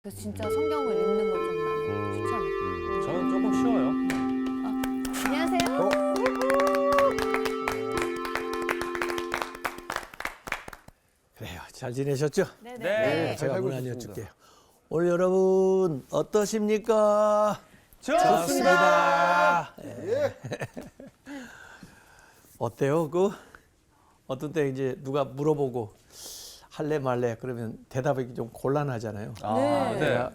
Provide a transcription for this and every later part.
그래서 진짜 성경을 읽는 걸 좀 나는 추천해. 저는 조금 쉬워요. 안녕하세요. 그래요. 잘 지내셨죠? 네네. 네. 제가 살고 문안 있습니다. 여쭐게요. 오늘 여러분 어떠십니까? 좋습니다. 예. 어때요? 어떤 때 이제 누가 물어보고 할래 말래 그러면 대답하기 좀 곤란하잖아요. 아, 네. 네. 그러니까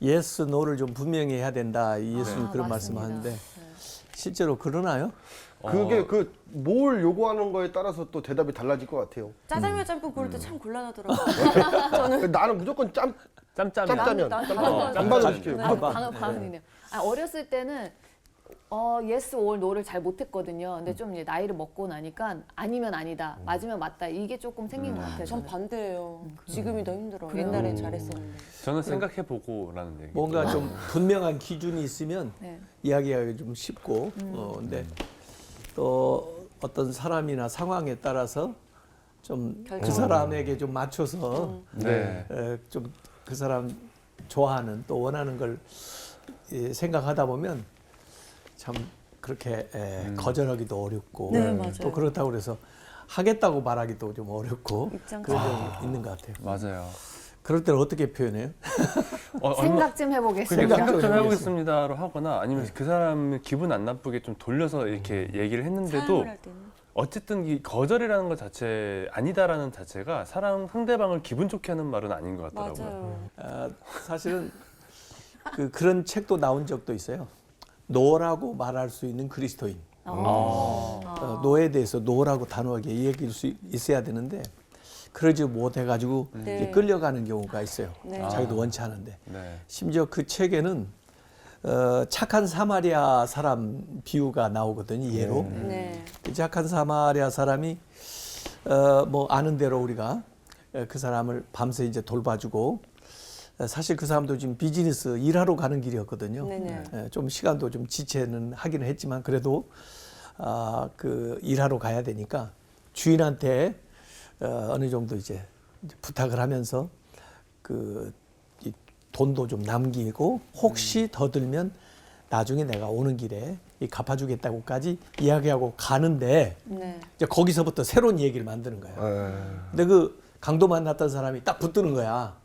예스 노를 좀 분명히 해야 된다. 예수님 아, 그런 맞습니다. 말씀하는데 실제로 그러나요? 그게 뭘 요구하는 거에 따라서 또 대답이 달라질 것 같아요. 짜장면 짬뽕 고를 때 참 곤란하더라고요. 나는 무조건 짬짜면. 짬짜면 반반으로 시켜요. 반응이네요. 어렸을 때는 yes or no를 잘 못했거든요. 근데 좀 이제 나이를 먹고 나니까 아니면 아니다, 맞으면 맞다 이게 조금 생긴 것 같아요. 전 저는. 반대예요. 지금이 더 힘들어요. 그래요? 옛날엔 잘했었는데. 저는 생각해보고라는 얘기. 뭔가 좀 분명한 기준이 있으면 네. 이야기하기 좀 쉽고 근데 또 어떤 사람이나 상황에 따라서 좀 그 결정. 사람에게 좀 맞춰서 네. 좀 그 사람 좋아하는 또 원하는 걸 생각하다 보면 참 그렇게 거절하기도 어렵고 네, 맞아요. 또 그렇다고 그래서 하겠다고 말하기도 좀 어렵고 입장 그런 차이. 점 있는 것 같아요. 맞아요. 그럴 때는 어떻게 표현해요? 생각 좀 해보겠습니다. 그러니까 생각 좀 해보겠습니다. 해보겠습니다로 하거나 아니면 그 사람 기분 안 나쁘게 좀 돌려서 이렇게 얘기를 했는데도 사용을 할 때는. 어쨌든 이 거절이라는 것 자체 아니다라는 자체가 상대방을 기분 좋게 하는 말은 아닌 것 같더라고요. 맞아요. 사실은 그런 책도 나온 적도 있어요. 노라고 말할 수 있는 그리스도인. 노에 대해서 노라고 단호하게 얘기할 수 있어야 되는데 그러지 못해가지고 네. 이제 끌려가는 경우가 있어요. 네. 자기도 원치 않은데. 네. 심지어 그 책에는 착한 사마리아 사람 비유가 나오거든요. 예로. 네. 그 착한 사마리아 사람이 뭐 아는 대로 우리가 그 사람을 밤새 이제 돌봐주고 사실 그 사람도 지금 비즈니스 일하러 가는 길이었거든요. 네네. 좀 시간도 좀 지체는 하기는 했지만 그래도 그 일하러 가야 되니까 주인한테 어느 정도 이제 부탁을 하면서 이 돈도 좀 남기고 혹시 더 들면 나중에 내가 오는 길에 이 갚아주겠다고까지 이야기하고 가는데 네. 이제 거기서부터 새로운 얘기를 만드는 거예요. 근데 그 강도 만났던 사람이 딱 붙드는 거야.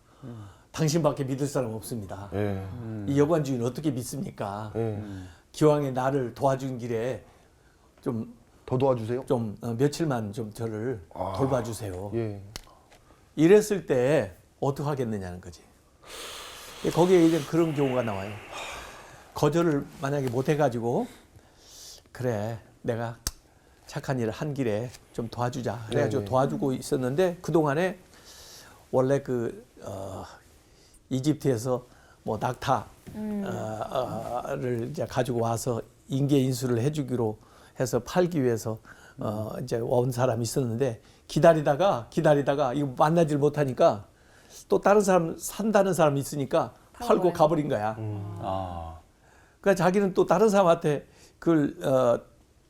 당신밖에 믿을 사람 없습니다. 예. 이 여관 주인 어떻게 믿습니까? 예. 기왕에 나를 도와준 길에 더 도와주세요. 좀 며칠만 좀 저를 돌봐주세요. 예. 이랬을 때 어떻게 하겠느냐는 거지. 거기에 이제 그런 경우가 나와요. 거절을 만약에 못 해가지고 그래 내가 착한 일을 한 길에 좀 도와주자. 그래가지고 네네. 도와주고 있었는데 그 동안에 원래 이집트에서 뭐 낙타를 이제 가지고 와서 인계 인수를 해주기로 해서 팔기 위해서 이제 온 사람이 있었는데 기다리다가 이거 만나질 못하니까 또 다른 사람 산다는 사람이 있으니까 팔고 가버린 거야. 아, 그러니까 자기는 또 다른 사람한테 그걸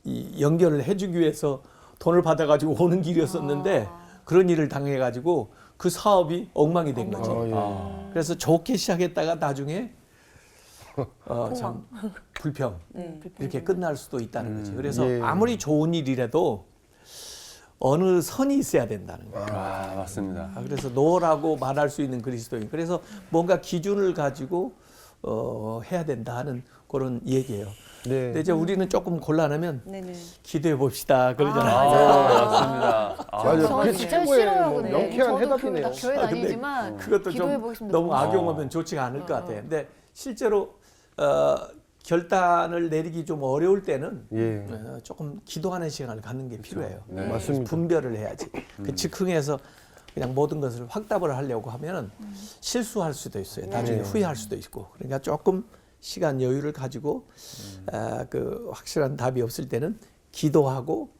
이 연결을 해주기 위해서 돈을 받아가지고 오는 길이었었는데 그런 일을 당해가지고 그 사업이 엉망이 된 거지. 그래서 좋게 시작했다가 나중에 참 불평 이렇게 끝날 수도 있다는 거지. 그래서 예. 아무리 좋은 일이라도 어느 선이 있어야 된다는 거야. 맞습니다. 그래서 노라고 말할 수 있는 그리스도인. 그래서 뭔가 기준을 가지고 해야 된다 하는 그런 얘기예요. 네. 근데 이제 우리는 조금 곤란하면 네네. 기도해 봅시다 그러잖아요. 맞습니다. 맞아요. 저 그게 진짜 최고의 싫어요. 뭐 근데 명쾌한 저도 해답이네요. 교회 다니지만 그것도 기도해 좀 보겠습니다. 너무 악용하면 좋지가 않을 것 같아. 근데 실제로 결단을 내리기 좀 어려울 때는 예. 조금 기도하는 시간을 갖는 게 필요해요. 네. 맞습니다. 분별을 해야지. 그 즉흥에서 그냥 모든 것을 확답을 하려고 하면 실수할 수도 있어요. 나중에 네. 후회할 수도 있고. 그러니까 조금 시간 여유를 가지고 그 확실한 답이 없을 때는 기도하고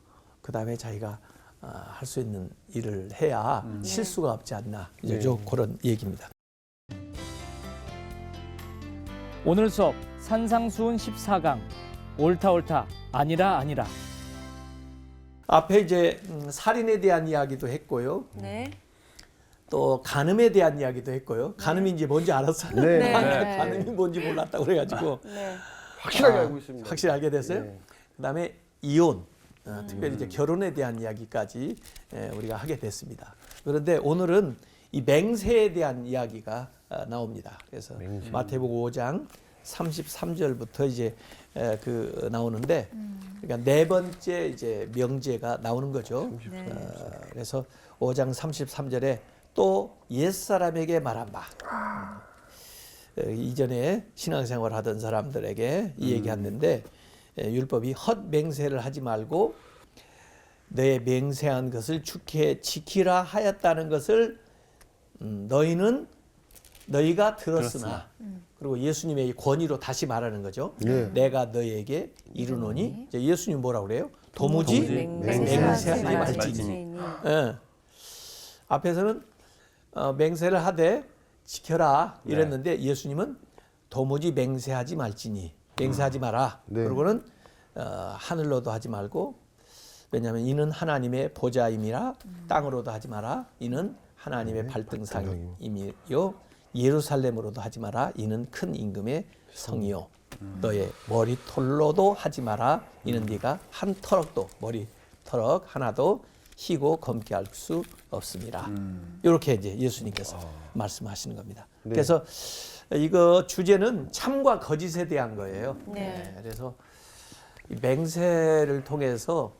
그 다음에 자기가 할 수 있는 일을 해야 실수가 없지 않나. 이제 네. 그런 얘기입니다. 오늘 수업 산상수훈 14강 옳다 아니라 앞에 이제 살인에 대한 이야기도 했고요. 네. 또 간음에 대한 이야기도 했고요. 간음이 이제 뭔지 알았어요. 네. 네. 간음이 뭔지 몰랐다고 그래가지고 네. 확실하게 알고 있습니다. 확실히 알게 됐어요. 네. 그다음에 이혼, 특별히 이제 결혼에 대한 이야기까지 우리가 하게 됐습니다. 그런데 오늘은 이 맹세에 대한 이야기가 나옵니다. 그래서 마태복음 5장 33절부터 이제 그 나오는데, 그러니까 네 번째 이제 명제가 나오는 거죠. 그래서 5장 33절에 또 옛사람에게 말한 바. 이전에 신앙생활 하던 사람들에게 이 얘기했는데, 율법이 헛 맹세를 하지 말고 너의 맹세한 것을 주께 지키라 하였다는 것을 너희가 들었으나. 그리고 예수님의 권위로 다시 말하는 거죠. 내가 너희에게 이르노니. 이제 예수님 뭐라고 그래요? 도무지 맹세하지 말지니. 예. 앞에서는 맹세를 하되 지켜라 이랬는데 예수님은 도무지 맹세하지 말지니, 맹세하지 마라. 네. 그리고는 하늘로도 하지 말고, 왜냐하면 이는 하나님의 보좌임이라. 땅으로도 하지 마라. 이는 하나님의 발등상임이요. 예루살렘으로도 하지 마라. 이는 큰 임금의 성이요. 너의 머리털로도 하지 마라. 이는 네가 한 터럭도, 머리털럭 하나도 희고 검게 할 수 없습니다. 이렇게 이제 예수님께서 말씀하시는 겁니다. 네. 그래서 이거 주제는 참과 거짓에 대한 거예요. 네. 그래서 이 맹세를 통해서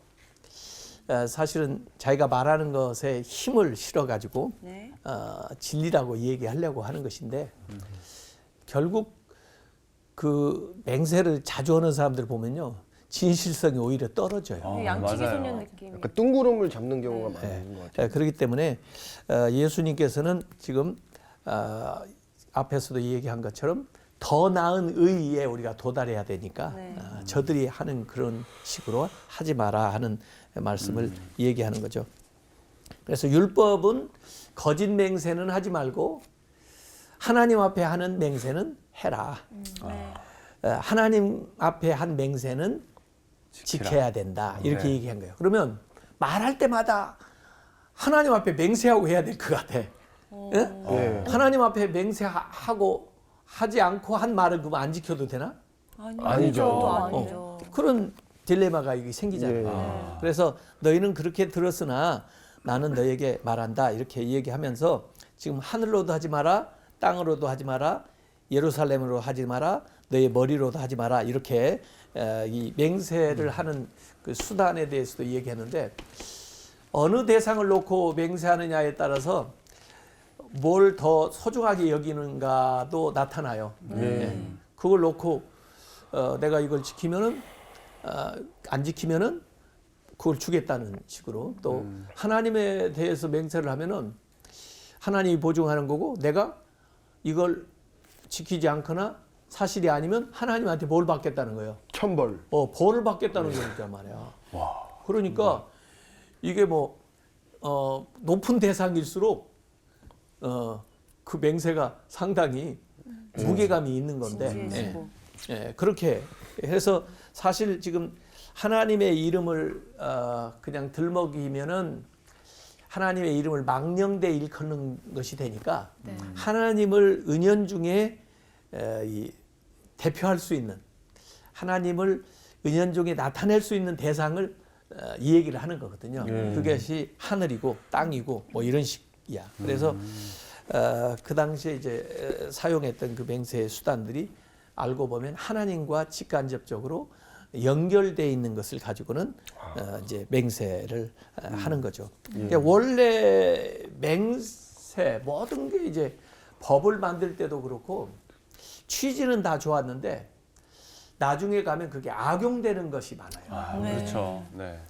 사실은 자기가 말하는 것에 힘을 실어가지고 네. 진리라고 얘기하려고 하는 것인데, 결국 그 맹세를 자주 하는 사람들 보면요, 진실성이 오히려 떨어져요. 양치기 맞아요. 소년 느낌. 약간 뜬구름을 잡는 경우가 많은 것 같아요. 그렇기 때문에 예수님께서는 지금 앞에서도 얘기한 것처럼 더 나은 의의에 우리가 도달해야 되니까 네. 저들이 하는 그런 식으로 하지 마라 하는 말씀을 얘기하는 거죠. 그래서 율법은 거짓 맹세는 하지 말고 하나님 앞에 하는 맹세는 해라. 하나님 앞에 한 맹세는 지켜야 된다. 이렇게 네. 얘기한 거예요. 그러면 말할 때마다 하나님 앞에 맹세하고 해야 될 것 같아. 예? 네. 하나님 앞에 맹세하고 하지 않고 한 말은 그거 안 지켜도 되나? 아니죠. 아니죠. 그런 딜레마가 이게 생기잖아요. 그래서 너희는 그렇게 들었으나 나는 너에게 말한다. 이렇게 얘기하면서 지금 하늘로도 하지 마라, 땅으로도 하지 마라, 예루살렘으로 하지 마라, 너의 머리로도 하지 마라. 이렇게 이 맹세를 하는 그 수단에 대해서도 얘기했는데, 어느 대상을 놓고 맹세하느냐에 따라서 뭘 더 소중하게 여기는가도 나타나요. 그걸 놓고 내가 이걸 지키면은 안 지키면은 그걸 주겠다는 식으로, 또 하나님에 대해서 맹세를 하면은 하나님이 보증하는 거고, 내가 이걸 지키지 않거나 사실이 아니면 하나님한테 뭘 받겠다는 거예요. 천벌. 벌을 받겠다는 거니까 말이야. 그러니까 이게 뭐 높은 대상일수록 그 맹세가 상당히 무게감이 있는 건데, 진지해지고. 그렇게 해서 사실 지금 하나님의 이름을 그냥 들먹이면은 하나님의 이름을 망령되이 일컫는 것이 되니까, 하나님을 은연중에 대표할 수 있는, 하나님을 은연중에 나타낼 수 있는 대상을 이 얘기를 하는 거거든요. 그것이 하늘이고 땅이고 뭐 이런 식이야. 그래서 그 당시에 이제 사용했던 그 맹세의 수단들이 알고 보면 하나님과 직간접적으로 연결되어 있는 것을 가지고는 이제 맹세를 하는 거죠. 그러니까 원래 맹세 모든 게 이제 법을 만들 때도 그렇고 취지는 다 좋았는데 나중에 가면 그게 악용되는 것이 많아요. 그렇죠. 네.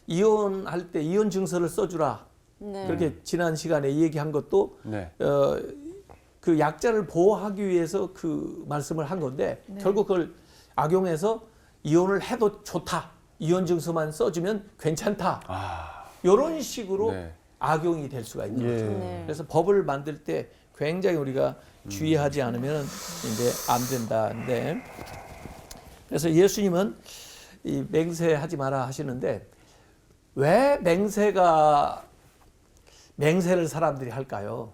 이혼할 때 이혼 증서를 써주라. 네. 그렇게 지난 시간에 얘기한 것도 네. 그 약자를 보호하기 위해서 그 말씀을 한 건데, 결국 그걸 악용해서 이혼을 해도 좋다. 이혼 증서만 써주면 괜찮다. 이런 식으로 네. 악용이 될 수가 있는 거죠. 네. 그래서 법을 만들 때 굉장히 우리가 주의하지 않으면 이제 안 된다는데, 그래서 예수님은 이 맹세하지 마라 하시는데, 왜 맹세가 맹세를 사람들이 할까요?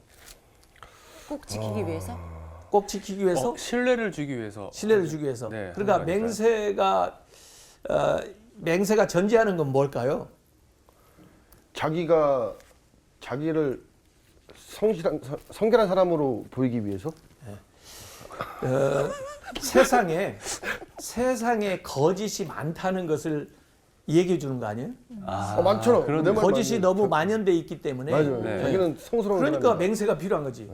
꼭 지키기 위해서? 꼭 지키기 위해서? 신뢰를 주기 위해서. 신뢰를 주기 위해서. 네, 그러니까 하는 거니까요. 맹세가 전제하는 건 뭘까요? 자기를 성결한 사람으로 보이기 위해서? 세상에 거짓이 많다는 것을 얘기해 주는 거 아니에요? 많죠. 그런 내 말 거짓이 맞아요. 너무 만연돼 있기 때문에 맞아요. 네. 자기는 성스러운 그러니까 사람이다. 맹세가 필요한 거지.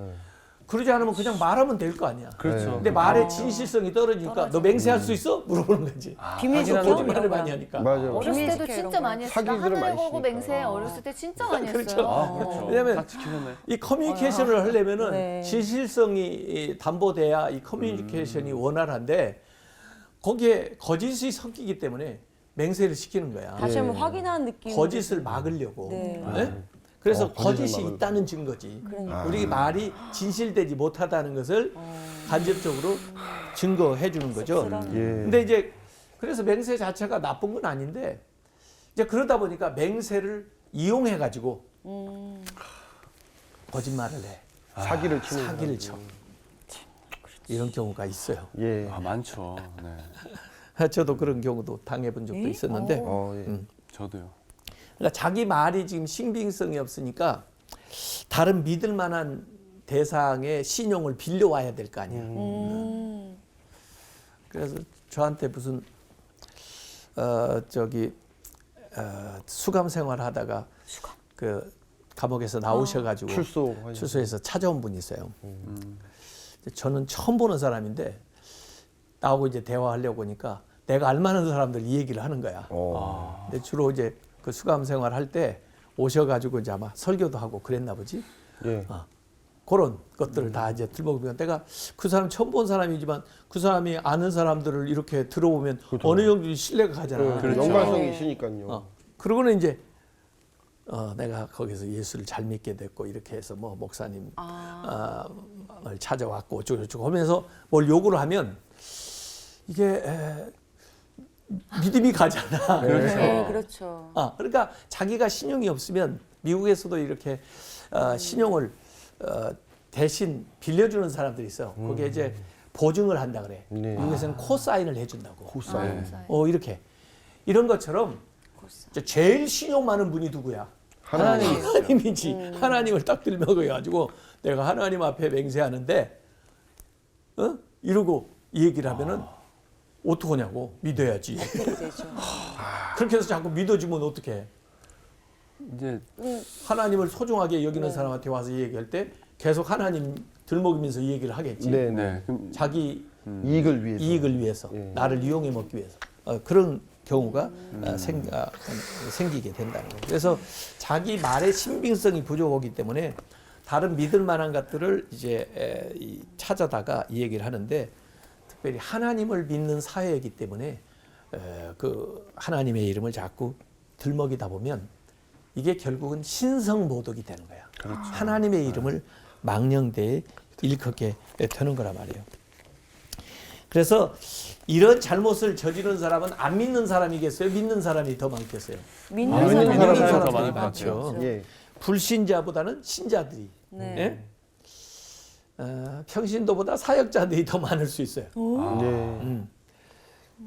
그러지 않으면 그냥 말하면 될 거 아니야. 그렇죠. 근데 말의 진실성이 떨어지니까 너 맹세할 수 있어? 물어보는 거지. 비밀 확인하는 지켜? 거죠. 거짓말을 많이 하니까. 맞아요. 어렸을 비밀 때도 지켜, 진짜 이런 많이 했어요. 나 사기들을 하늘 많이 걸고 쓰니까. 맹세 어렸을 때 진짜 많이 했어요. 그렇죠. 그렇죠. 왜냐면 다 지키셨네. 이 커뮤니케이션을 하려면은 네. 진실성이 담보돼야 이 커뮤니케이션이 원활한데 거기에 거짓이 섞이기 때문에 맹세를 시키는 거야. 다시 한번 확인하는 느낌. 거짓을 막으려고. 네. 네? 그래서 거짓을 거짓이 막으려고. 있다는 증거지. 그러니까. 우리 말이 진실되지 못하다는 것을 간접적으로 증거해 주는 거죠. 씁쓸하네. 근데 이제 그래서 맹세 자체가 나쁜 건 아닌데 이제 그러다 보니까 맹세를 이용해 가지고 거짓말을 해. 사기를 치는 사기를 사람. 쳐. 이런 경우가 있어요. 예. 많죠. 네. 저도 그런 경우도 당해본 적도 있었는데 예. 저도요. 그러니까 자기 말이 지금 신빙성이 없으니까 다른 믿을 만한 대상의 신용을 빌려와야 될 거 아니야. 그래서 저한테 무슨 수감 생활하다가 그 감옥에서 나오셔가지고 출소해서 찾아온 분이 있어요. 저는 처음 보는 사람인데 나하고 이제 대화하려고 하니까 내가 알만한 사람들 이 얘기를 하는 거야. 근데 주로 이제 그 수감 생활 할 때 오셔가지고 이제 아마 설교도 하고 그랬나 보지. 예. 그런 것들을 다 이제 들먹으면 내가 그 사람 처음 본 사람이지만 그 사람이 아는 사람들을 이렇게 들어보면 어느 정도 신뢰가 가잖아. 그렇죠. 연관성이 있으니까요. 그러고는 이제 내가 거기서 예수를 잘 믿게 됐고 이렇게 해서 뭐 목사님 을 찾아왔고 어쩌고저쩌고 하면서 뭘 요구를 하면 이게 믿음이 가잖아. 그렇죠. 네, 그렇죠. 그러니까 자기가 신용이 없으면 미국에서도 이렇게 신용을 대신 빌려주는 사람들이 있어. 거기에 이제 보증을 한다 그래. 네. 미국에서는 코사인을 해준다고. 코사인. 이렇게 이런 것처럼 제일 신용 많은 분이 누구야? 하나님이지. 하나님을 딱 들먹여가지고 내가 하나님 앞에 맹세하는데, 이러고 이 얘기를 하면은 어떡하냐고. 믿어야지. 되죠. 그렇게 해서 자꾸 믿어주면 어떡해. 이제 하나님을 소중하게 여기는 사람한테 와서 얘기할 때 계속 하나님 들먹이면서 이 얘기를 하겠지. 네, 네. 네. 그럼 자기 이익을 위해서. 이익을 위해서, 예. 나를 이용해 먹기 위해서. 그런 경우가 생기게 된다는 거예요. 그래서 자기 말의 신빙성이 부족하기 때문에 다른 믿을 만한 것들을 이제 찾아다가 이 얘기를 하는데 특별히 하나님을 믿는 사회이기 때문에 그 하나님의 이름을 자꾸 들먹이다 보면 이게 결국은 신성모독이 되는 거야. 그렇죠. 하나님의 이름을 망령되이 일컫게 되는 거란 말이에요. 그래서 이런 잘못을 저지른 사람은 안 믿는 사람이겠어요? 믿는 사람이 더 많겠어요? 믿는 믿는 사람이 사람이 더 사람들이 많을 것 많죠. 같아요. 예. 불신자보다는 신자들이, 네. 평신도보다 사역자들이 더 많을 수 있어요. 네.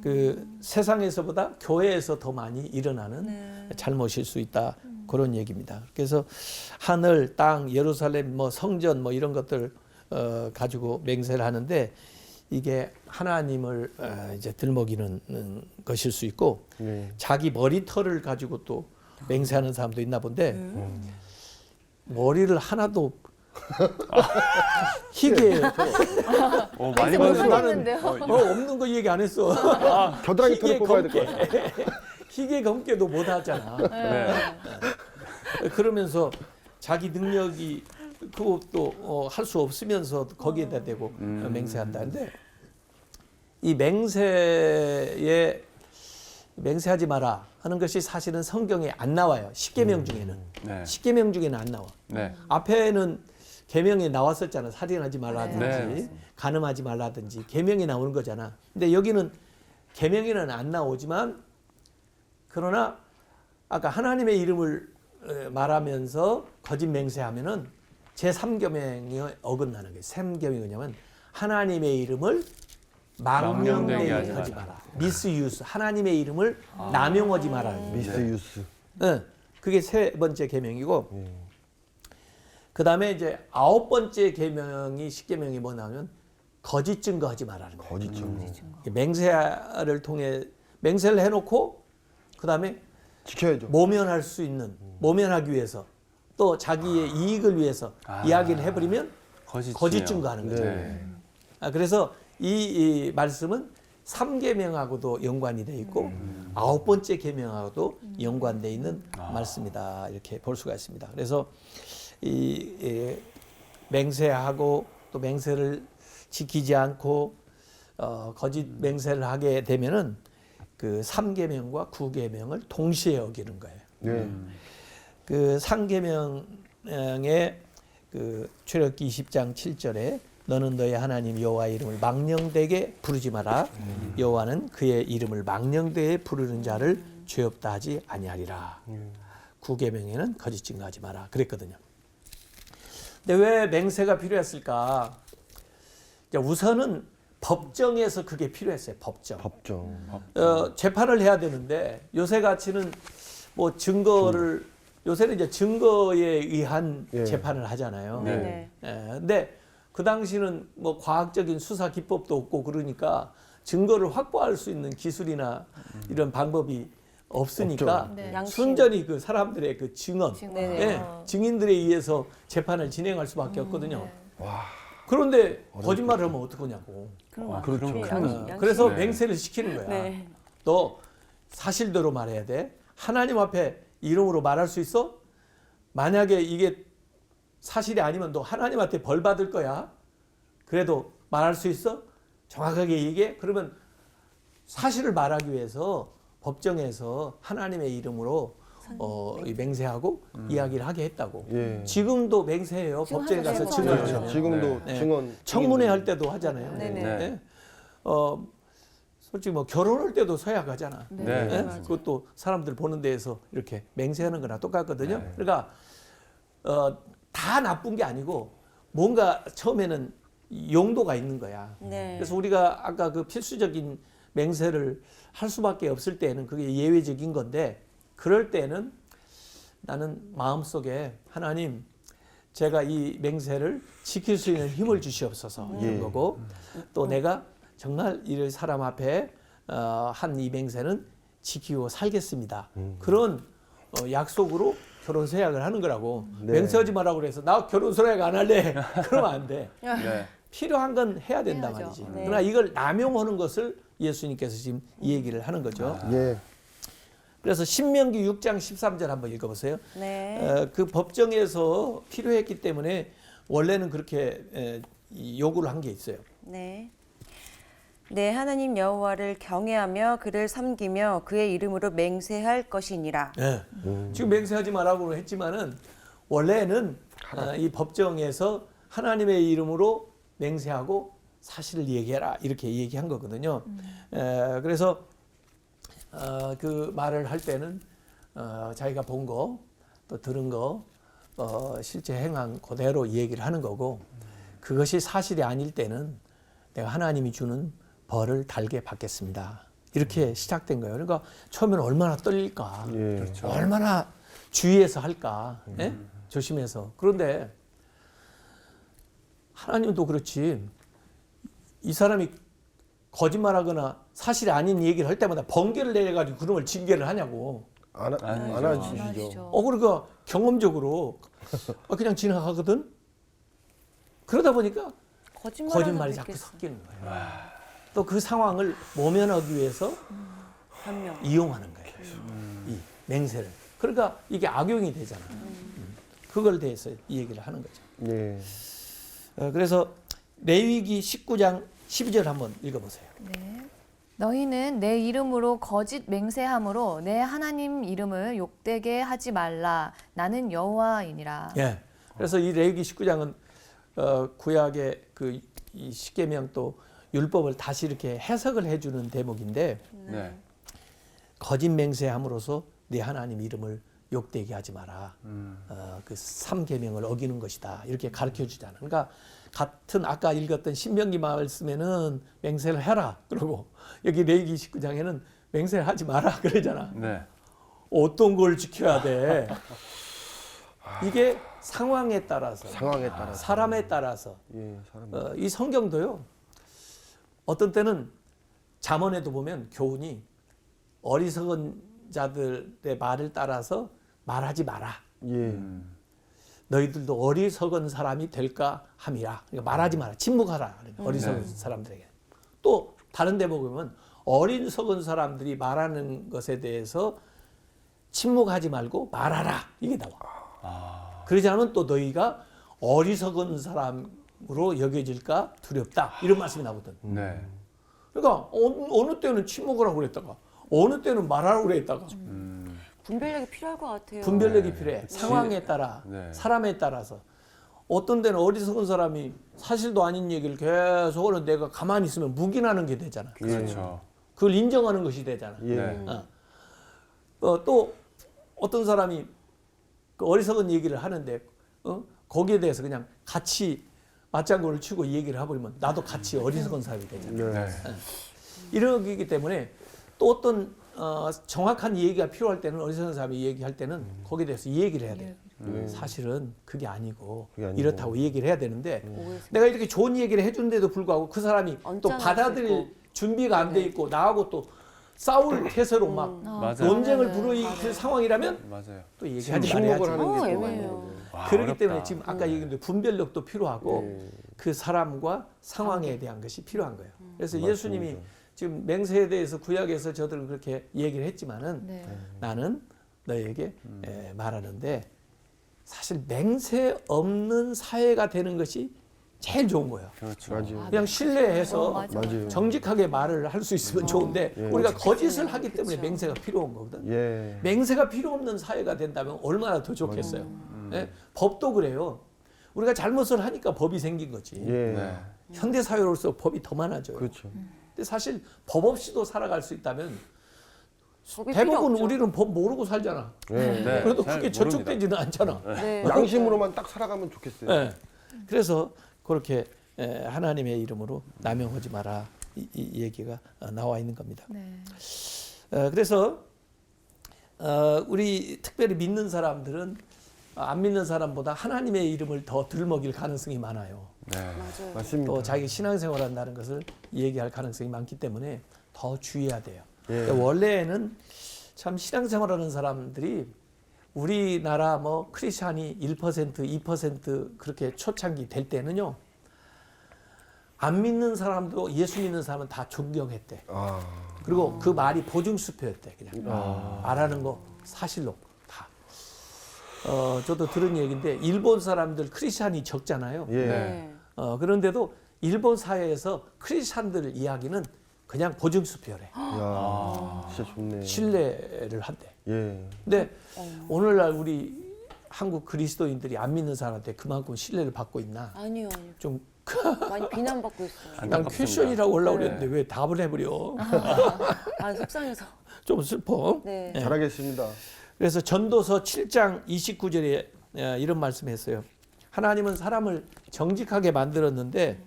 그 세상에서보다 교회에서 더 많이 일어나는 잘못일 수 있다. 그런 얘기입니다. 그래서 하늘, 땅, 예루살렘, 뭐 성전, 뭐 이런 것들 가지고 맹세를 하는데 이게 하나님을 이제 들먹이는 것일 수 있고 네. 자기 머리털을 가지고 또 맹세하는 사람도 있나 본데 머리를 하나도 희게 많이 못 받으시고 하겠는데요. 없는 거 얘기 안 했어. 겨드랑이 털을 뽑아야 될 것 같아요. 희게 검게도 못 하잖아. 네. 그러면서 자기 능력이 그것도 할 수 없으면서 거기에다 대고 맹세한다는데 이 맹세하지 마라 하는 것이 사실은 성경에 안 나와요. 10계명 중에는. 네. 10계명 중에는 안 나와. 네. 앞에는 계명에 나왔었잖아. 살인하지 말라든지 네. 간음하지 말라든지 계명에 나오는 거잖아. 근데 여기는 계명에는 안 나오지만 그러나 아까 하나님의 이름을 말하면서 거짓 맹세하면은 제3계명이 어긋나는 거예요. 3계명이 뭐냐면 하나님의 이름을 망령되게 하지 마라. 미스유스. 하나님의 이름을 남용하지 마라. 미스유스. 네, 그게 세 번째 계명이고 그다음에 이제 9번째 계명이 10계명이 뭐냐면 거짓 증거하지 말라는 거예요. 거짓 증거. 맹세를 통해 맹세를 해놓고 그다음에 지켜야죠. 모면할 수 있는 모면하기 위해서 또 자기의 이익을 위해서 이야기를 해버리면 거짓 증거하는 거죠. 네. 그래서 이 말씀은 3계명하고도 연관이 돼 있고 9번째 계명하고도 연관돼 있는 말씀이다 이렇게 볼 수가 있습니다. 그래서 이 맹세하고 또 맹세를 지키지 않고 거짓 맹세를 하게 되면은 그 3계명과 9계명을 동시에 어기는 거예요. 네. 그 3계명의 그 출애굽기 20장 7절에 너는 너의 하나님 여호와의 이름을 망령되게 부르지 마라. 여호와는 그의 이름을 망령되게 부르는 자를 죄 없다 하지 아니하리라. 9계명에는 거짓 증거하지 마라. 그랬거든요. 근데 왜 맹세가 필요했을까? 우선은 법정에서 그게 필요했어요. 법정. 재판을 해야 되는데 요새 같이는 뭐 증거를 요새는 이제 증거에 의한 예. 재판을 하잖아요. 네네. 근데 그 당시는 뭐 과학적인 수사 기법도 없고 그러니까 증거를 확보할 수 있는 기술이나 이런 방법이 없으니까 없죠. 네. 양심. 순전히 그 사람들의 그 증언, 네네. 예, 증인들에 의해서 재판을 진행할 수밖에 없거든요. 네. 와. 그런데 거짓말을 하면 어떡하냐고. 그렇죠. 그래서 네. 맹세를 시키는 거야. 네. 너 사실대로 말해야 돼. 하나님 앞에 이름으로 말할 수 있어? 만약에 이게 사실이 아니면 너 하나님한테 벌 받을 거야. 그래도 말할 수 있어? 정확하게 얘기해? 그러면 사실을 말하기 위해서 법정에서 하나님의 이름으로 이 맹세하고 이야기를 하게 했다고. 예. 지금도 맹세해요. 지금 법정에 가서 하죠. 증언하잖아요. 네. 지금도 네. 증언. 청문회 할 때도 하잖아요. 네네. 네. 솔직히 뭐 결혼할 때도 서약하잖아. 네. 예? 맞아요. 그것도 사람들 보는 데에서 이렇게 맹세하는 거나 똑같거든요. 네. 그러니까 다 나쁜 게 아니고 뭔가 처음에는 용도가 있는 거야. 네. 그래서 우리가 아까 그 필수적인 맹세를 할 수밖에 없을 때는 그게 예외적인 건데 그럴 때는 나는 마음속에 하나님 제가 이 맹세를 지킬 수 있는 힘을 주시옵소서 이런 예. 거고 또 내가 정말 이 사람 앞에 한 이 맹세는 지키고 살겠습니다. 그런 약속으로 결혼 서약을 하는 거라고. 네. 맹세하지 말라고 그래서 나 결혼 서약 안 할래. 그러면 안 돼. 네. 필요한 건 해야 된단 해야죠. 말이지. 네. 그러나 이걸 남용하는 것을 예수님께서 지금 이 얘기를 하는 거죠. 예. 그래서 신명기 6장 13절 한번 읽어보세요. 네. 그 법정에서 필요했기 때문에 원래는 그렇게 이 요구를 한 게 있어요. 네. 내 하나님 여호와를 경외하며 그를 섬기며 그의 이름으로 맹세할 것이니라. 예. 지금 맹세하지 말라고 했지만은 원래는 이 법정에서 하나님의 이름으로 맹세하고 사실을 얘기해라 이렇게 얘기한 거거든요. 그래서 그 말을 할 때는 자기가 본 거 또 들은 거 실제 행한 그대로 얘기를 하는 거고 그것이 사실이 아닐 때는 내가 하나님이 주는 벌을 달게 받겠습니다. 이렇게 시작된 거예요. 그러니까 처음에는 얼마나 떨릴까, 예. 얼마나 주의해서 할까, 예? 조심해서. 그런데 하나님도 그렇지. 이 사람이 거짓말하거나 사실이 아닌 얘기를 할 때마다 번개를 내가지고 그놈을 징계를 하냐고. 안 안 하시죠. 하시죠. 그러니까 경험적으로 그냥 지나가거든. 그러다 보니까 거짓말이 자꾸 섞이는 거예요. 또 그 상황을 모면하기 위해서 변명. 이용하는 거예요. 이 맹세를. 그러니까 이게 악용이 되잖아. 그걸 대해서 이 얘기를 하는 거죠. 예. 그래서 레위기 19장 12절 한번 읽어보세요. 네. 너희는 내 이름으로 거짓 맹세함으로 내 하나님 이름을 욕되게 하지 말라. 나는 여호와이니라. 예. 그래서 이 레위기 19장은 구약의 그 이 십계명 또 율법을 다시 이렇게 해석을 해주는 대목인데 네. 거짓 맹세함으로써 네 하나님 이름을 욕되게 하지 마라. 그 3계명을 어기는 것이다. 이렇게 가르쳐 주잖아. 그러니까 같은 아까 읽었던 신명기 말씀에는 맹세를 해라. 그러고 여기 레위기 19장에는 맹세를 하지 마라. 그러잖아. 네. 어떤 걸 지켜야 돼? 이게 상황에 따라서, 상황에 따라서. 사람에 따라서. 예, 사람. 이 성경도요. 어떤 때는 잠언에도 보면 교훈이 어리석은 자들의 말을 따라서 말하지 마라. 예. 너희들도 어리석은 사람이 될까 함이라. 그러니까 말하지 마라. 침묵하라. 어리석은 사람들에게. 또 다른 데 보면 어리석은 사람들이 말하는 것에 대해서 침묵하지 말고 말하라. 이게 나와. 그러지 않으면 또 너희가 어리석은 사람으로 여겨질까 두렵다. 이런 말씀이 나거든. 네. 그러니까 어느 때는 침묵을 하고 그랬다가 어느 때는 말하라고 그랬다가 분별력이 필요할 것 같아요. 분별력이 네. 필요해. 상황에 따라, 네. 사람에 따라서. 어떤 데는 어리석은 사람이 사실도 아닌 얘기를 계속 하는 내가 가만히 있으면 묵인하는 게 되잖아. 그렇죠. 그걸 인정하는 것이 되잖아. 예. 네. 또 어떤 사람이 그 어리석은 얘기를 하는데 거기에 대해서 그냥 같이 맞장구를 치고 얘기를 해버리면 나도 같이 어리석은 사람이 되잖아. 네. 이러기 때문에 또 어떤 정확한 얘기가 필요할 때는 어리석은 사람이 얘기할 때는 거기에 대해서 얘기를 해야 돼요. 사실은 그게 아니고 그게 아니고. 이렇다고 얘기를 해야 되는데 오해서. 내가 이렇게 좋은 얘기를 해주는데도 불구하고 그 사람이 또 언짢아질 받아들일 거. 준비가 안 돼 있고 나하고 또 싸울 태세로 막 맞아요. 논쟁을 불러일으킬 상황이라면 맞아요. 또 얘기하지 침묵을 말아야지. 하는 게 또 애매해요. 와, 그렇기 어렵다. 때문에 지금 아까 얘기했는데 분별력도 필요하고 예. 그 사람과 상황에 대한 것이 필요한 거예요. 그래서 맞습니다. 예수님이 지금 맹세에 대해서 구약에서 저들 그렇게 얘기를 했지만은 네. 나는 너에게 말하는데 사실 맹세 없는 사회가 되는 것이 제일 좋은 거예요. 그렇죠. 맞아요. 그냥 신뢰해서 맞아. 맞아요. 정직하게 말을 할 수 있으면 좋은데 예. 우리가 거짓을 하기 때문에 맹세가 필요한 거거든. 예. 맹세가 필요 없는 사회가 된다면 얼마나 더 좋겠어요. 예? 법도 그래요. 우리가 잘못을 하니까 법이 생긴 거지. 예. 네. 현대 사회로서 법이 더 많아져요. 그렇죠. 근데 사실 법 없이도 살아갈 수 있다면 법이 필요 대부분 없죠. 우리는 법 모르고 살잖아. 예. 네. 그래도 잘 그게 모릅니다. 저촉되지는 않잖아. 네. 양심으로만 딱 살아가면 좋겠어요. 예. 그래서 그렇게 하나님의 이름으로 남용하지 마라 이 얘기가 나와 있는 겁니다. 네. 그래서 우리 특별히 믿는 사람들은 안 믿는 사람보다 하나님의 이름을 더 들먹일 가능성이 많아요. 네. 맞아요. 맞습니다. 또 자기 신앙생활 한다는 것을 얘기할 가능성이 많기 때문에 더 주의해야 돼요. 예. 그러니까 원래는 참 신앙생활 하는 사람들이 우리나라 뭐 크리스찬이 1%, 2% 그렇게 초창기 될 때는요. 안 믿는 사람도 예수 믿는 사람은 다 존경했대. 아. 그리고 그 말이 보증수표였대. 그냥 말하는 거 사실로 다. 저도 들은 얘기인데 일본 사람들 크리스찬이 적잖아요. 예. 네. 그런데도 일본 사회에서 크리스찬들 이야기는 그냥 보증수표래. 야. 진짜 좋네. 신뢰를 한대. 예. 근데 오늘날 우리 한국 그리스도인들이 안 믿는 사람한테 그만큼 신뢰를 받고 있나? 아니요, 아니요. 좀 많이 비난받고 있어요. 난 안타깝습니다. 퀘션이라고 하려고 네. 그랬는데 왜 답을 해버려? 아, 속상해서. 좀 슬퍼. 네. 잘하겠습니다. 그래서 전도서 7장 29절에 이런 말씀했어요. 하나님은 사람을 정직하게 만들었는데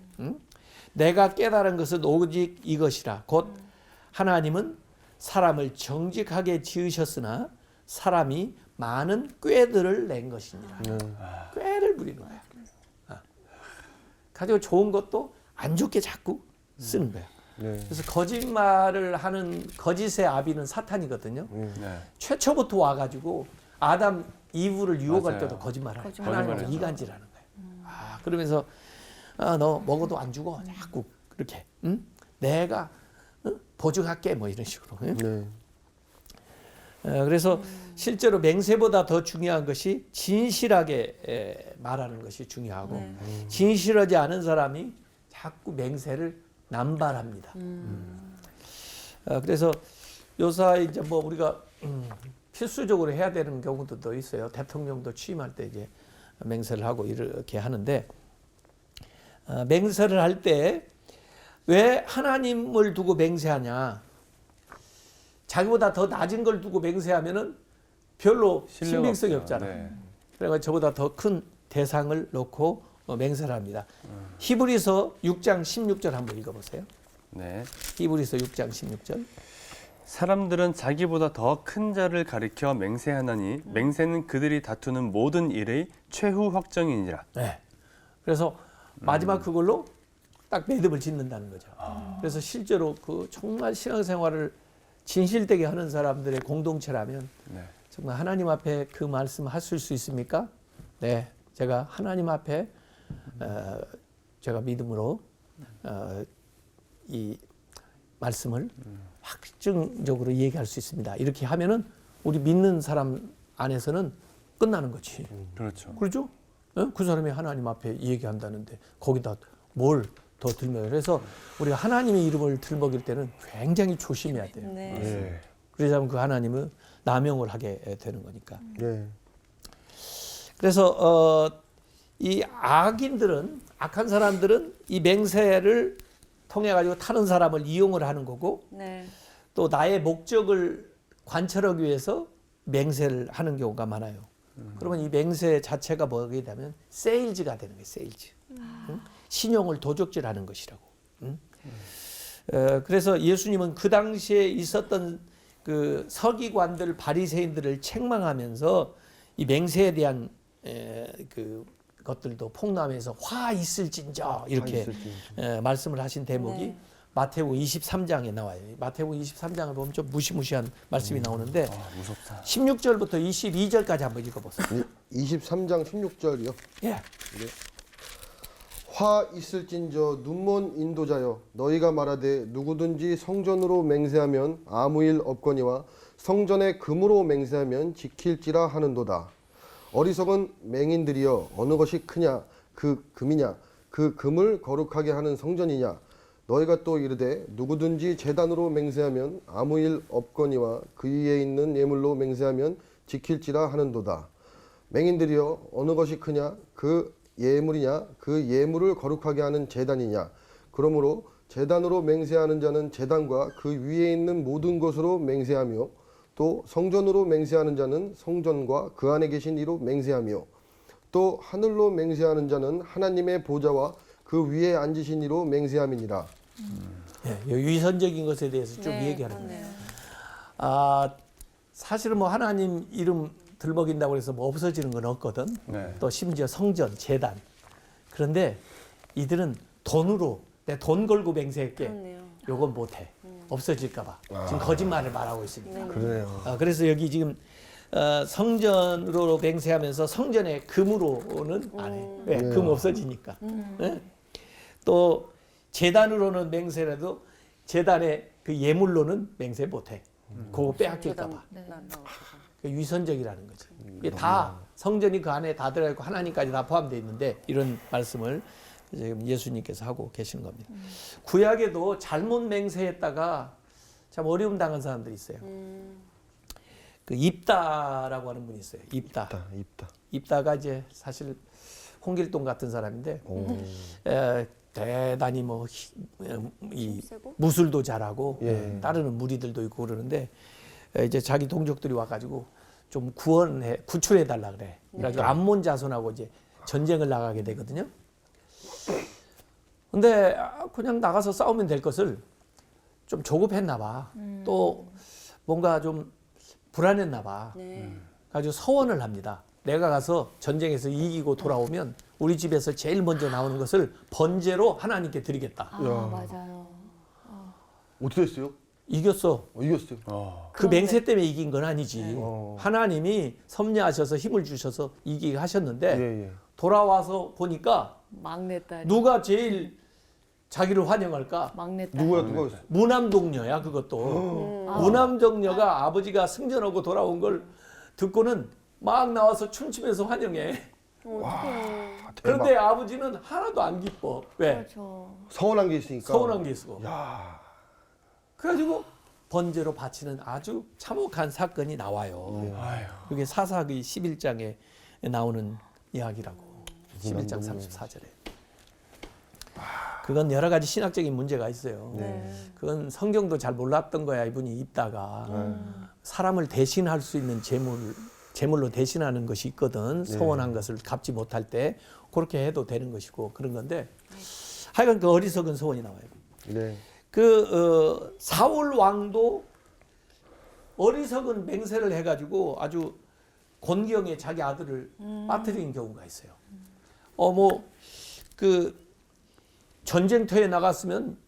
내가 깨달은 것은 오직 이것이라. 곧 하나님은 사람을 정직하게 지으셨으나 사람이 많은 꾀들을 낸 것이니라. 꾀를 부리는 거야. 가지고 좋은 것도 안 좋게 자꾸 쓰는 거야. 네. 그래서 거짓말을 하는 거짓의 아비는 사탄이거든요. 네. 최초부터 와가지고 아담 이브를 유혹할 맞아요. 때도 거짓말을 해요. 거짓말. 하나님은 거짓말했죠. 이간질하는 거예요. 그러면서 너 먹어도 안 죽어. 자꾸 그렇게 내가 보증할게 뭐 이런 식으로. 네. 그래서 실제로 맹세보다 더 중요한 것이 진실하게 말하는 것이 중요하고 진실하지 않은 사람이 자꾸 맹세를 남발합니다. 그래서 요사이 이제 뭐 우리가 필수적으로 해야 되는 경우도 더 있어요. 대통령도 취임할 때 이제 맹세를 하고 이렇게 하는데 맹세를 할 때 왜 하나님을 두고 맹세하냐? 자기보다 더 낮은 걸 두고 맹세하면은 별로 신뢰가 신빙성이 없죠. 없잖아. 네. 그래서 저보다 더 큰 대상을 놓고 맹세를 합니다. 히브리서 6장 16절 한번 읽어보세요. 네. 히브리서 6장 16절. 사람들은 자기보다 더 큰 자를 가리켜 맹세하나니 맹세는 그들이 다투는 모든 일의 최후 확정이니라. 네. 그래서 마지막 그걸로 딱 매듭을 짓는다는 거죠. 그래서 실제로 그 정말 신앙생활을 진실되게 하는 사람들의 공동체라면 네. 정말 하나님 앞에 그 말씀 하실 수 있습니까? 네, 제가 하나님 앞에 제가 믿음으로 이 말씀을 확증적으로 얘기할 수 있습니다. 이렇게 하면은 우리 믿는 사람 안에서는 끝나는 거지. 그렇죠. 그렇죠? 예? 그 사람이 하나님 앞에 얘기한다는데 거기다 뭘 더 들면 그래서 우리가 하나님의 이름을 들먹일 때는 굉장히 조심해야 돼요. 네. 예. 그러자면 그 하나님은 남용을 하게 되는 거니까. 예. 그래서 이 악한 사람들은 이 맹세를 통해 가지고 타는 사람을 이용을 하는 거고 네. 또 나의 목적을 관철하기 위해서 맹세를 하는 경우가 많아요. 그러면 이 맹세 자체가 뭐게 되면 세일즈가 되는 거예요. 세일즈. 응? 신용을 도적질하는 것이라고. 응? 그래서 예수님은 그 당시에 있었던 그 서기관들, 바리새인들을 책망하면서 이 맹세에 대한 그 것들도 폭로하면서 화 있을진저 이렇게 말씀을 하신 대목이 네. 마태복음 23장에 나와요. 마태복음 23장을 보면 좀 무시무시한 말씀이 나오는데 무섭다. 16절부터 22절까지 한번 읽어보세요. 23장 16절이요. 예. 화 있을진저 눈먼 인도자여 너희가 말하되 누구든지 성전으로 맹세하면 아무 일 없거니와 성전의 금으로 맹세하면 지킬지라 하는도다. 어리석은 맹인들이여 어느 것이 크냐 그 금이냐 그 금을 거룩하게 하는 성전이냐 너희가 또 이르되 누구든지 제단으로 맹세하면 아무 일 없거니와 그 위에 있는 예물로 맹세하면 지킬지라 하는도다. 맹인들이여 어느 것이 크냐 그 예물이냐 그 예물을 거룩하게 하는 제단이냐 그러므로 제단으로 맹세하는 자는 제단과 그 위에 있는 모든 것으로 맹세하며 또 성전으로 맹세하는 자는 성전과 그 안에 계신 이로 맹세하며 또 하늘로 맹세하는 자는 하나님의 보좌와 그 위에 앉으신 이로 맹세함이니라. 예, 위선적인 것에 대해서 좀 네, 얘기하는 거예요. 그렇네요. 사실은 뭐 하나님 이름 들먹인다고 해서 뭐 없어지는 건 없거든. 네. 또 심지어 성전, 제단. 그런데 이들은 돈으로 내 돈 걸고 맹세할게. 그렇네요. 요건 못해. 없어질까 봐. 지금 거짓말을 말하고 있으니까. 그러네요. 그래서 여기 지금 성전으로 맹세하면서 성전의 금으로는 안 해. 왜? 금 없어지니까. 예? 또 제단으로는 맹세라도 제단의 그 예물로는 맹세 못해. 그거 빼앗길까 봐. 네. 그 위선적이라는 거지. 이게 다 성전이 그 안에 다 들어가 있고 하나님까지 다 포함되어 있는데 이런 말씀을 지금 예수님께서 하고 계시는 겁니다. 구약에도 잘못 맹세했다가 참 어려움 당한 사람들이 있어요. 그 입다라고 하는 분이 있어요. 입다. 입다가 이제 사실 홍길동 같은 사람인데 대단히 뭐 이 무술도 잘하고 따르는 무리들도 있고 그러는데 이제 자기 동족들이 와가지고 좀 구출해 달라 그래. 그래가지고 암몬 자손하고 이제 전쟁을 나가게 되거든요. 근데 그냥 나가서 싸우면 될 것을 좀 조급했나 봐. 또 뭔가 좀 불안했나 봐. 네. 가지고 서원을 합니다. 내가 가서 전쟁에서 이기고 돌아오면 우리 집에서 제일 먼저 나오는 것을 번제로 하나님께 드리겠다. 맞아요. 어떻게 됐어요? 이겼어. 이겼어요. 그 맹세 때문에 이긴 건 아니지. 어. 하나님이 섭리하셔서 힘을 주셔서 이기게 하셨는데 예. 돌아와서 보니까 막내딸. 누가 제일 자기를 환영할까? 막내딸. 누가 있어요? 무남동녀야 그것도. 무남동녀가 아버지가 승전하고 돌아온 걸 듣고는 막 나와서 춤추면서 환영해. 그런데 아버지는 하나도 안 기뻐. 왜? 그렇죠. 서운한 게 있으니까. 서운한 게 있어. 야. 그래가지고 번제로 바치는 아주 참혹한 사건이 나와요. 그게 사사기 11장에 나오는 이야기라고. 11장 34절에. 그건 여러 가지 신학적인 문제가 있어요. 네. 그건 성경도 잘 몰랐던 거야. 이분이 있다가 사람을 대신할 수 있는 제물로 대신하는 것이 있거든. 소원한 것을 갚지 못할 때 그렇게 해도 되는 것이고 그런 건데 하여간 그 어리석은 소원이 나와요. 네. 사울 왕도 어리석은 맹세를 해가지고 아주 곤경에 자기 아들을 빠뜨린 경우가 있어요. 전쟁터에 나갔으면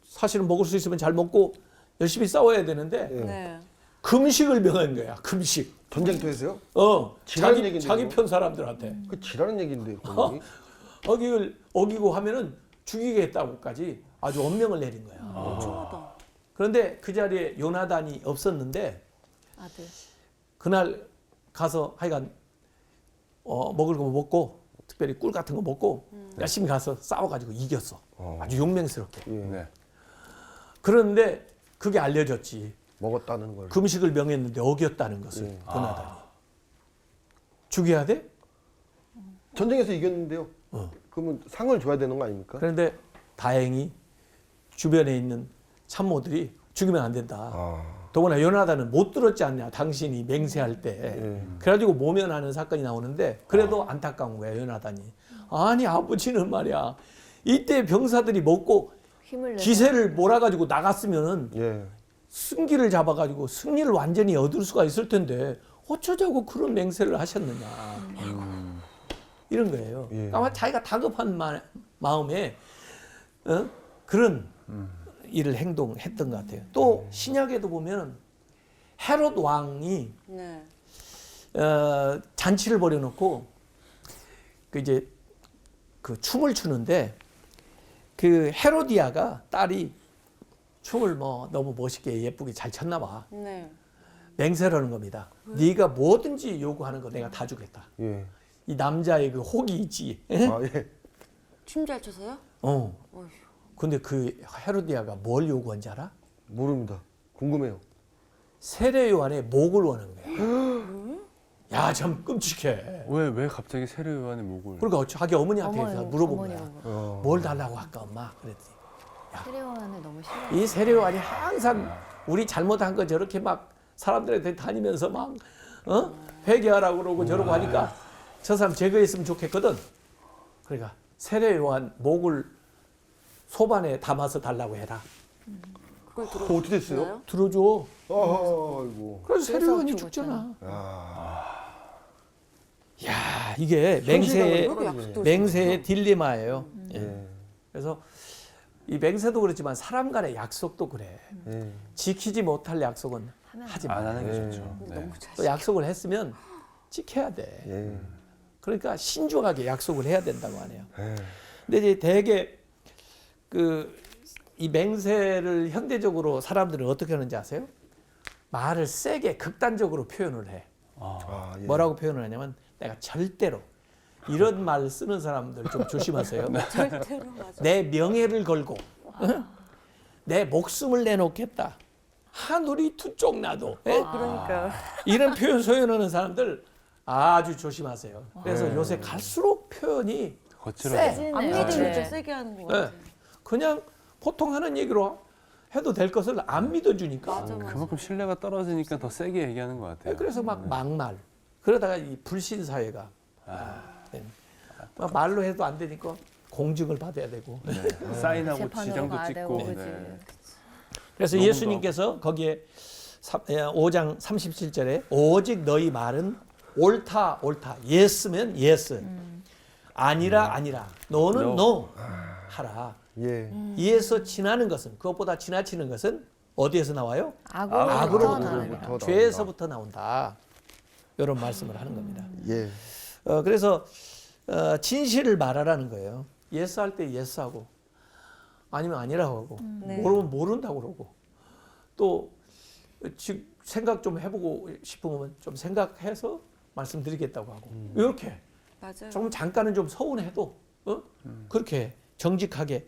사실은 먹을 수 있으면 잘 먹고 열심히 싸워야 되는데 네. 금식을 명한 거야. 금식. 전쟁터에서요? 지랄 얘기인데, 자기 이거. 편 사람들한테 그 지라는 얘기인데 본인이. 어기를 어기고 하면은 죽이겠다고까지 아주 엄명을 내린 거야. 끔찍하다. 그런데 그 자리에 요나단이 없었는데 아들. 그날 가서 하여간 먹을 거 먹고 특별히 꿀 같은 거 먹고 열심히 가서 싸워가지고 이겼어. 아주 용맹스럽게. 예. 네. 그런데 그게 알려졌지. 먹었다는 걸. 금식을 명했는데 어겼다는 것을 요나단이. 죽여야 돼? 전쟁에서 이겼는데요. 어. 그러면 상을 줘야 되는 거 아닙니까? 그런데 다행히 주변에 있는 참모들이 죽이면 안 된다. 더구나 요나단은 못 들었지 않냐. 당신이 맹세할 때. 그래가지고 모면하는 사건이 나오는데 그래도 안타까운 거야 요나단이. 아니 아버지는 말이야. 이때 병사들이 먹고 힘을 내서. 기세를 몰아가지고 나갔으면은 예. 승기를 잡아가지고 승리를 완전히 얻을 수가 있을 텐데 어쩌자고 그런 맹세를 하셨느냐. 이런 거예요. 예. 아마 자기가 다급한 마음에 그런 일을 행동했던 것 같아요. 또 신약에도 보면 헤롯 왕이 네. 잔치를 벌여놓고 그 춤을 추는데 그 헤로디아가 딸이 춤을 너무 멋있게 예쁘게 잘 췄나 봐. 네. 맹세를 하는 겁니다. 네가 뭐든지 요구하는 거 내가 다 주겠다. 예. 이 남자의 그 혹이 있지. 아 예. 춤 잘 춰서요? 어. 근데 그 헤로디아가 뭘 요구한지 알아? 모릅니다. 궁금해요. 세례 요한의 목을 원한 거야. 야, 참 끔찍해. 왜 갑자기 세례 요한의 목을? 그러니까 자기 어머니한테 물어본 거야. 어머니. 뭘 달라고 할까 엄마? 그랬더니 세례요한을 너무 싫어. 이 세례 요한이 항상 우리 잘못한 거 저렇게 막 사람들한테 다니면서 막 회개하라고 그러고 저러고 하니까 저 사람 제거했으면 좋겠거든. 그러니까 세례 요한 목을 소반에 담아서 달라고 해라. 그걸 그거 어떻게 됐어요? 들어줘. 아이고. 그래서 세례 요한이 죽었잖아. 죽잖아. 아. 야, 이게 약속도 맹세의 딜레마예요. 예. 그래서 이 맹세도 그렇지만 사람 간의 약속도 그래. 예. 지키지 못할 약속은 하지 마. 안 하는 게 예. 좋죠. 네. 너무 잘. 또 약속을 했으면 지켜야 돼. 예. 그러니까 신중하게 약속을 해야 된다고 하네요. 예. 근데 이제 대개 이 맹세를 현대적으로 사람들은 어떻게 하는지 아세요? 말을 세게 극단적으로 표현을 해. 아, 예. 뭐라고 표현을 하냐면 내가 절대로 이런 말 쓰는 사람들 좀 조심하세요. 절대로 맞아. 내 명예를 걸고 내 목숨을 내놓겠다. 하늘이 투쪽 나도. 예? 그러니까. 이런 표현 소연하는 사람들 아주 조심하세요. 그래서 네. 요새 갈수록 표현이 거칠어져. 안 네. 믿으면 좀 세게 하는 거 예, 같아. 그냥 보통 하는 얘기로 해도 될 것을 안 믿어주니까. 맞아. 그만큼 신뢰가 떨어지니까 더 세게 얘기하는 것 같아요. 그래서 막 막말. 그러다가 이 불신 사회가 막 말로 해도 안 되니까 공증을 받아야 되고. 사인하고 재판으로 지장도 가야 찍고. 되고, 그치. 네. 그래서 녹음도 예수님께서 거기에 5장 37절에 오직 너희 말은 옳다 옳다 예스면 예스 아니라 아니라 노는 No. 노 하라. 예. 이에서 지나는 것은 그것보다 지나치는 것은 어디에서 나와요? 악으로부터 악으로부터 나는 악으로부터. 나온다. 죄에서부터 나온다. 이런 말씀을 하는 겁니다. 예. 그래서 진실을 말하라는 거예요. 예스 할 때 예스하고 아니면 아니라고 하고 네. 모르면 모른다고 그러고 또 생각 좀 해보고 싶으면 좀 생각해서 말씀드리겠다고 하고 이렇게 맞아요. 조금 잠깐은 좀 서운해도 그렇게 정직하게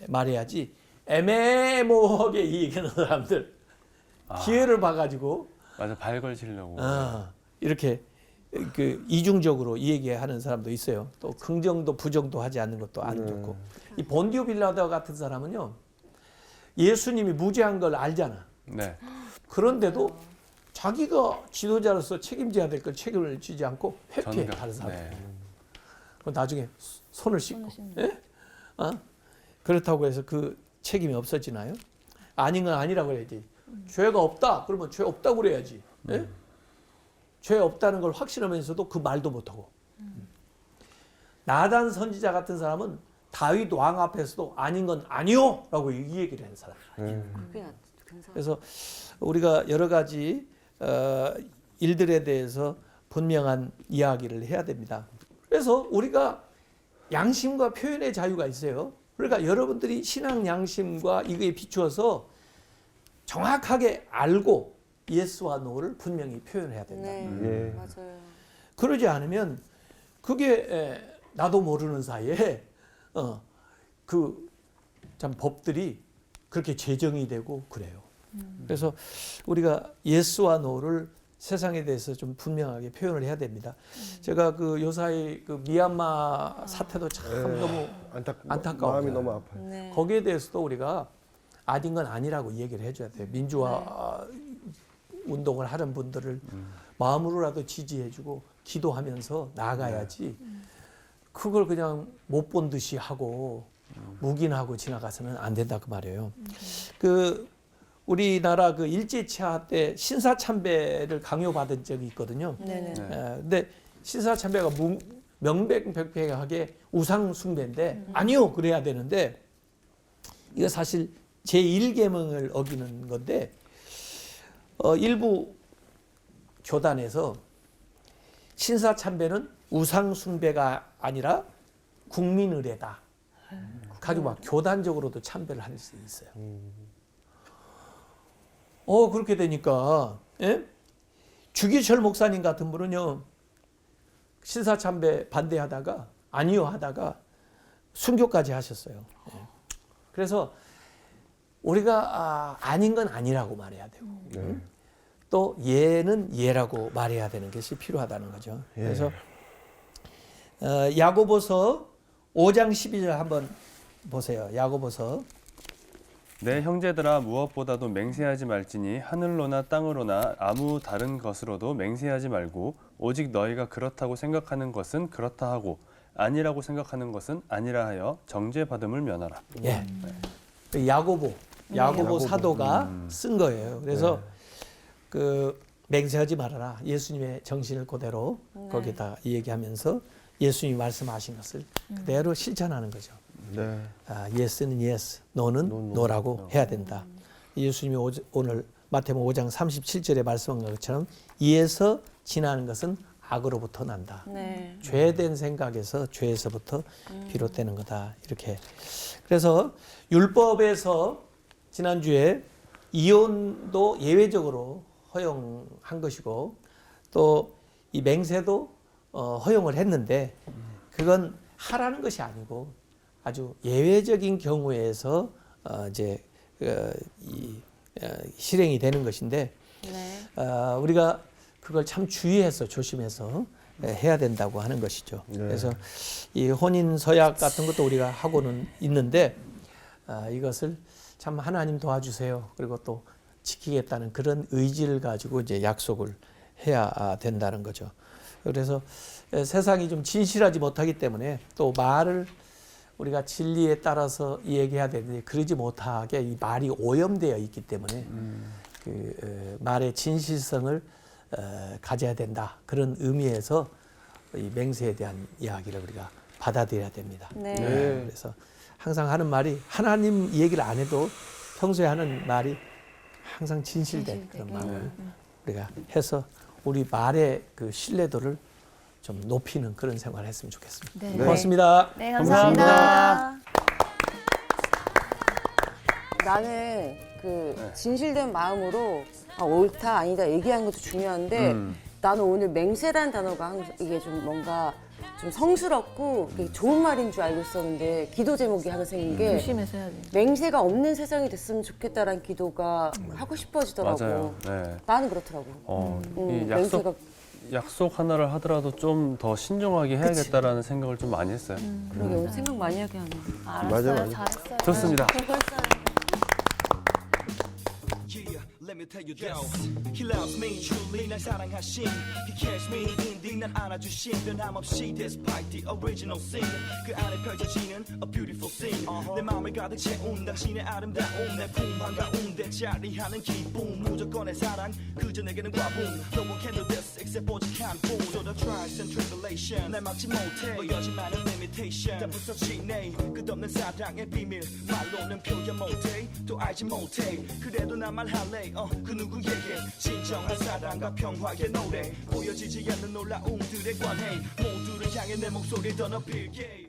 말해야지 애매모호하게 얘기하는 사람들 기회를 봐가지고 맞아, 발 걸치려고. 이렇게 그 이중적으로 얘기하는 사람도 있어요. 또 긍정도 부정도 하지 않는 것도 안 좋고. 이 본디오 빌라도 같은 사람은요. 예수님이 무죄한 걸 알잖아. 네. 그런데도 자기가 지도자로서 책임져야 될 걸 책임을 지지 않고 회피해 전가. 다른 사람. 네. 그럼 나중에 손을 씻고. 예? 그렇다고 해서 그 책임이 없어지나요? 아닌 건 아니라고 그래야지. 죄가 없다. 그러면 죄 없다고 그래야지. 예? 죄 없다는 걸 확신하면서도 그 말도 못하고. 나단 선지자 같은 사람은 다윗 왕 앞에서도 아닌 건 아니요 라고 이 얘기를 하는 사람. 그래서 우리가 여러 가지 일들에 대해서 분명한 이야기를 해야 됩니다. 그래서 우리가 양심과 표현의 자유가 있어요. 그러니까 여러분들이 신앙 양심과 이거에 비추어서 정확하게 알고 예스와 노를 분명히 표현해야 된다. 네, 맞아요. 그러지 않으면 그게 나도 모르는 사이에 그 참 법들이 그렇게 제정이 되고 그래요. 그래서 우리가 예스와 노를 세상에 대해서 좀 분명하게 표현을 해야 됩니다. 제가 그 요사이 그 미얀마 사태도 참 너무 안타까워요. 마음이 너무 아파요. 네. 거기에 대해서도 우리가 아닌 건 아니라고 얘기를 해줘야 돼요. 민주화 운동을 하는 분들을 마음으로라도 지지해주고 기도하면서 나아가야지 그걸 그냥 못 본 듯이 하고 묵인하고 지나가서는 안 된다 그 말이에요. 그 우리나라 그 일제치하 때 신사참배를 강요받은 적이 있거든요. 네네. 근데 신사참배가 명백하게 우상숭배인데 아니요 그래야 되는데 이거 사실 제1계명을 어기는 건데 일부 교단에서 신사참배는 우상숭배가 아니라 국민의례다. 가지고 막 교단적으로도 참배를 할 수 있어요. 그렇게 되니까 주기철 목사님 같은 분은요 신사참배 반대하다가 아니요 하다가 순교까지 하셨어요. 그래서 우리가 아닌 건 아니라고 말해야 되고 또 예는 예라고 말해야 되는 것이 필요하다는 거죠. 그래서 야고보서 5장 12절 한번 보세요. 야고보서 내 형제들아 무엇보다도 맹세하지 말지니 하늘로나 땅으로나 아무 다른 것으로도 맹세하지 말고 오직 너희가 그렇다고 생각하는 것은 그렇다 하고 아니라고 생각하는 것은 아니라 하여 정죄받음을 면하라. 예. 야고보 사도가 쓴 거예요. 그래서 그 맹세하지 말아라. 예수님의 정신을 그대로 거기다 얘기하면서 예수님이 말씀하신 것을 그대로 실천하는 거죠. 네. 예스는 예스, 노는 노라고 해야 된다. 예수님이 오늘 마태복음 5장 37절에 말씀한 것처럼 이에서 지나는 것은 악으로부터 난다. 네. 죄된 생각에서 죄에서부터 비롯되는 거다. 이렇게. 그래서 율법에서 지난주에 이혼도 예외적으로 허용한 것이고 또 이 맹세도 허용을 했는데 그건 하라는 것이 아니고 아주 예외적인 경우에서 이제 실행이 되는 것인데 네. 우리가 그걸 참 주의해서 조심해서 해야 된다고 하는 것이죠. 그래서 이 혼인 서약 같은 것도 우리가 하고는 있는데 이것을 참 하나님 도와주세요. 그리고 또 지키겠다는 그런 의지를 가지고 이제 약속을 해야 된다는 거죠. 그래서 세상이 좀 진실하지 못하기 때문에 또 말을 우리가 진리에 따라서 얘기해야 되는데 그러지 못하게 이 말이 오염되어 있기 때문에 그 말의 진실성을 가져야 된다. 그런 의미에서 이 맹세에 대한 이야기를 우리가 받아들여야 됩니다. 네. 그래서 항상 하는 말이 하나님 얘기를 안 해도 평소에 하는 말이 항상 진실된 그런 말을 우리가 해서 우리 말의 그 신뢰도를 좀 높이는 그런 생활을 했으면 좋겠습니다. 네. 고맙습니다. 네, 감사합니다. 나는 그 진실된 마음으로 옳다 아니다 얘기하는 것도 중요한데 나는 오늘 맹세라는 단어가 항상 이게 좀 뭔가 좀 성스럽고 좋은 말인 줄 알고 있었는데 기도 제목이 하나 생긴 게 조심해서 해야 돼. 맹세가 없는 세상이 됐으면 좋겠다라는 기도가 하고 싶어지더라고. 맞아요. 네. 나는 그렇더라고. 이 약속 약속 하나를 하더라도 좀 더 신중하게 해야겠다라는 생각을 좀 많이 했어요. 그러게 오늘 생각 많이 하게 하네. 알았어요. 맞아. 잘했어요. 좋습니다. Let me tell you this. He loves me truly 날 사랑하신 He cares me indeed 난 안아주신 변함없이 despite the original sin 그 안에 펼쳐지는 a beautiful scene 내 마음을 가득 채운 당신의 아름다움 내 품 한가운데 자리하는 기쁨 무조건의 사랑 그저 내게는 과분 No one can do this except 오직 한 분 So the trials and tribulation 날 막지 못해 보여진 많은 limitation 다 부서지네 끝없는 사랑의 비밀 말로는 표현 못해 또 알지 못해 그래도 난 말할래 그 누구에게 진정한 사랑과 평화의 노래 보여지지 않는 놀라움들의 관해 모두를 향해 내 목소리 더 높일게